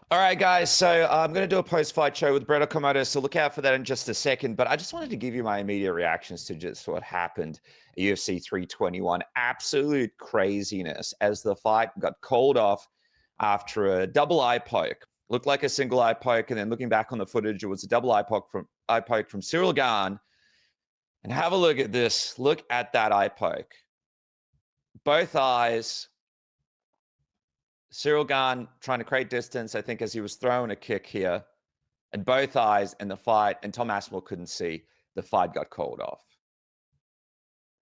All right, guys. So I'm going to do a post-fight show with Brett Okamoto, so look out for that in just a second. But I just wanted to give you my immediate reactions to just what happened at UFC 321. Absolute craziness as the fight got called off after a double eye poke. Looked like a single eye poke, and then looking back on the footage, it was a double eye poke from Ciryl Gane. And have a look at this. Look at that eye poke. Both eyes. Ciryl Gane trying to create distance, I think, as he was throwing a kick here, and both eyes in the fight, and Tom Aspinall couldn't see. The fight got called off.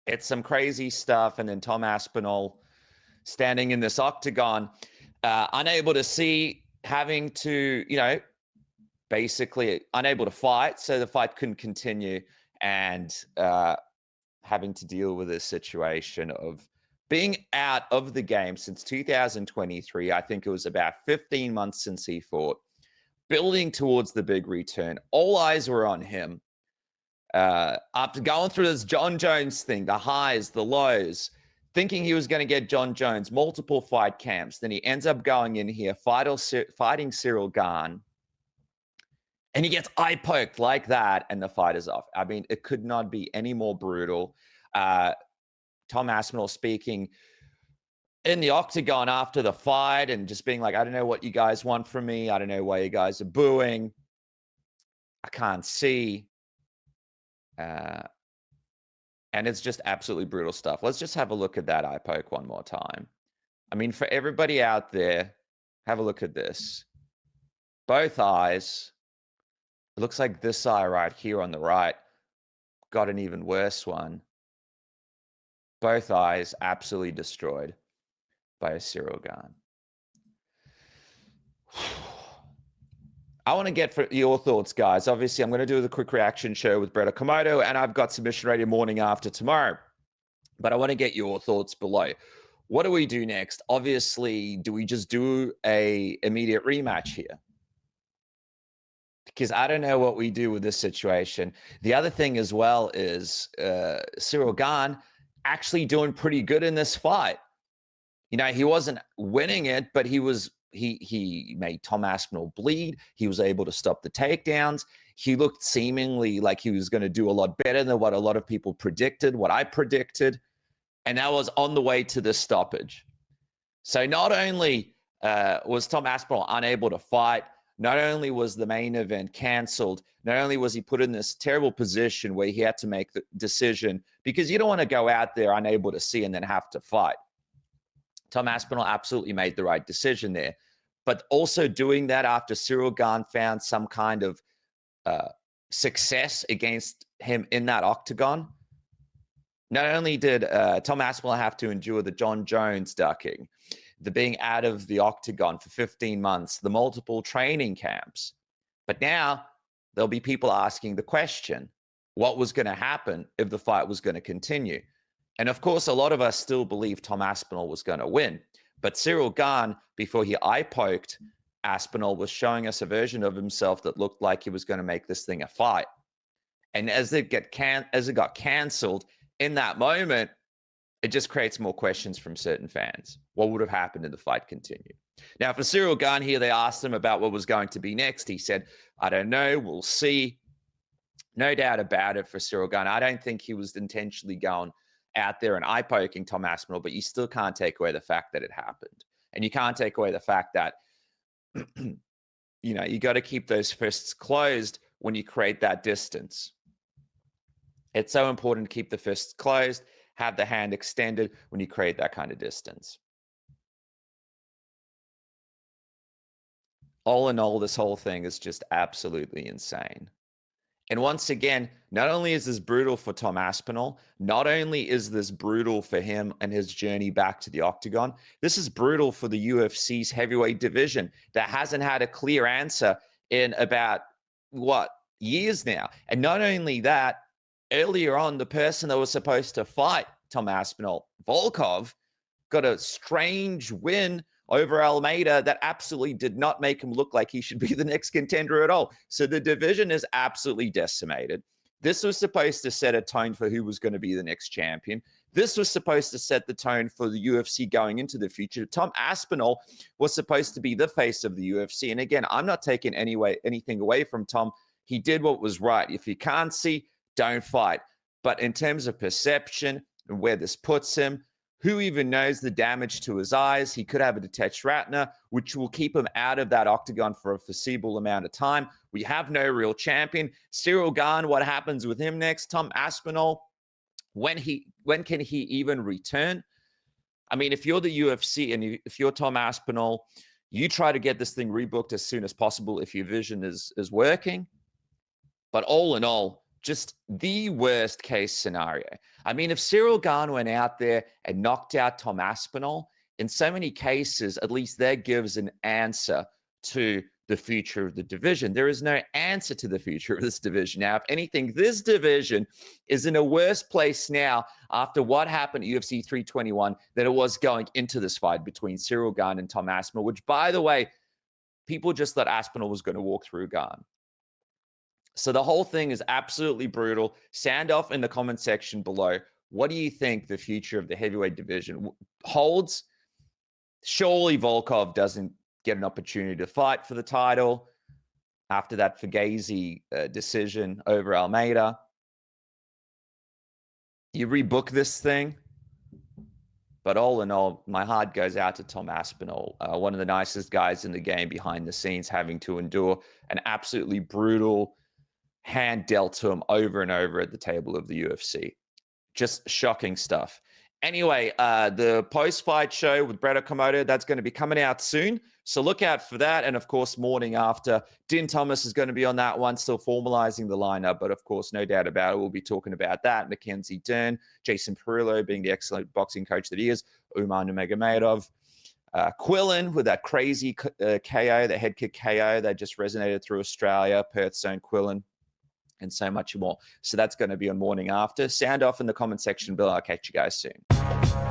It's some crazy stuff, and then Tom Aspinall standing in this octagon, unable to see, having to, basically unable to fight, so the fight couldn't continue, and having to deal with this situation of being out of the game since 2023. I think it was about 15 months since he fought, building towards the big return. All eyes were on him. After going through this John Jones thing, the highs, the lows, thinking he was going to get John Jones, multiple fight camps. Then he ends up going in here, fighting Ciryl Gane, and he gets eye poked like that, and the fight is off. I mean, it could not be any more brutal. Tom Aspinall speaking in the octagon after the fight and just being like, I don't know what you guys want from me. I don't know why you guys are booing. I can't see. And it's just absolutely brutal stuff. Let's just have a look at that eye poke one more time. I mean, for everybody out there, have a look at this. Both eyes. It looks like this eye right here on the right got an even worse one. Both eyes absolutely destroyed by a Ciryl Gane. I want to get your thoughts, guys. Obviously, I'm going to do the quick reaction show with Brett Okamoto, and I've got Submission Radio morning after tomorrow. But I want to get your thoughts below. What do we do next? Obviously, do we just do a immediate rematch here? Because I don't know what we do with this situation. The other thing as well is Ciryl Gane actually doing pretty good in this fight. He wasn't winning it, but he made Tom Aspinall bleed. He was able to stop the takedowns. He looked seemingly like he was going to do a lot better than what a lot of people predicted, what I predicted. And that was on the way to the stoppage. So not only was Tom Aspinall unable to fight, not only was the main event canceled, not only was he put in this terrible position where he had to make the decision, because you don't want to go out there unable to see and then have to fight. Tom Aspinall absolutely made the right decision there. But also doing that after Ciryl Gane found some kind of success against him in that octagon. Not only did Tom Aspinall have to endure the John Jones ducking, the being out of the octagon for 15 months, the multiple training camps. But now there'll be people asking the question, what was going to happen if the fight was going to continue? And of course, a lot of us still believe Tom Aspinall was going to win. But Ciryl Gane, before he eye-poked Aspinall, was showing us a version of himself that looked like he was going to make this thing a fight. And as it got canceled in that moment, it just creates more questions from certain fans. What would have happened if the fight continued? Now, for Ciryl Gane here, they asked him about what was going to be next. He said, I don't know. We'll see. No doubt about it for Ciryl Gane. I don't think he was intentionally going out there and eye-poking Tom Aspinall, but you still can't take away the fact that it happened. And you can't take away the fact that, you got to keep those fists closed when you create that distance. It's so important to keep the fists closed, have the hand extended when you create that kind of distance. All in all, this whole thing is just absolutely insane. And once again, not only is this brutal for Tom Aspinall, not only is this brutal for him and his journey back to the octagon, this is brutal for the UFC's heavyweight division that hasn't had a clear answer in about, years now. And not only that, earlier on, the person that was supposed to fight Tom Aspinall, Volkov, got a strange win over Almeida that absolutely did not make him look like he should be the next contender at all. So the division is absolutely decimated. This was supposed to set a tone for who was going to be the next champion. This was supposed to set the tone for the UFC going into the future. Tom Aspinall was supposed to be the face of the UFC. And again, I'm not taking anything away from Tom. He did what was right. If you can't see, don't fight. But in terms of perception and where this puts him, who even knows the damage to his eyes? He could have a detached retina, which will keep him out of that octagon for a foreseeable amount of time. We have no real champion. Ciryl Gane, what happens with him next? Tom Aspinall, when can he even return? I mean, if you're the UFC and if you're Tom Aspinall, you try to get this thing rebooked as soon as possible if your vision is working. But all in all, just the worst case scenario. I mean, if Ciryl Gane went out there and knocked out Tom Aspinall, in so many cases, at least that gives an answer to the future of the division. There is no answer to the future of this division. Now, if anything, this division is in a worse place now after what happened at UFC 321 than it was going into this fight between Ciryl Gane and Tom Aspinall, which, by the way, people just thought Aspinall was going to walk through Gane. So the whole thing is absolutely brutal. Sound off in the comment section below. What do you think the future of the heavyweight division holds? Surely Volkov doesn't get an opportunity to fight for the title after that Fugazi decision over Almeida. You rebook this thing. But all in all, my heart goes out to Tom Aspinall, one of the nicest guys in the game behind the scenes, having to endure an absolutely brutal hand dealt to him over and over at the table of the UFC. Just shocking stuff. Anyway, the post-fight show with Brett Okamoto, that's going to be coming out soon. So look out for that. And of course, morning after, Din Thomas is going to be on that one, still formalizing the lineup. But of course, no doubt about it, we'll be talking about that. Mackenzie Dern, Jason Perillo being the excellent boxing coach that he is, Umar Nurmagomedov, Quillen with that crazy KO, the head kick KO that just resonated through Australia, Perth's own Quillen, and so much more. So that's going to be on morning after. Sound off in the comment section below. I'll catch you guys soon.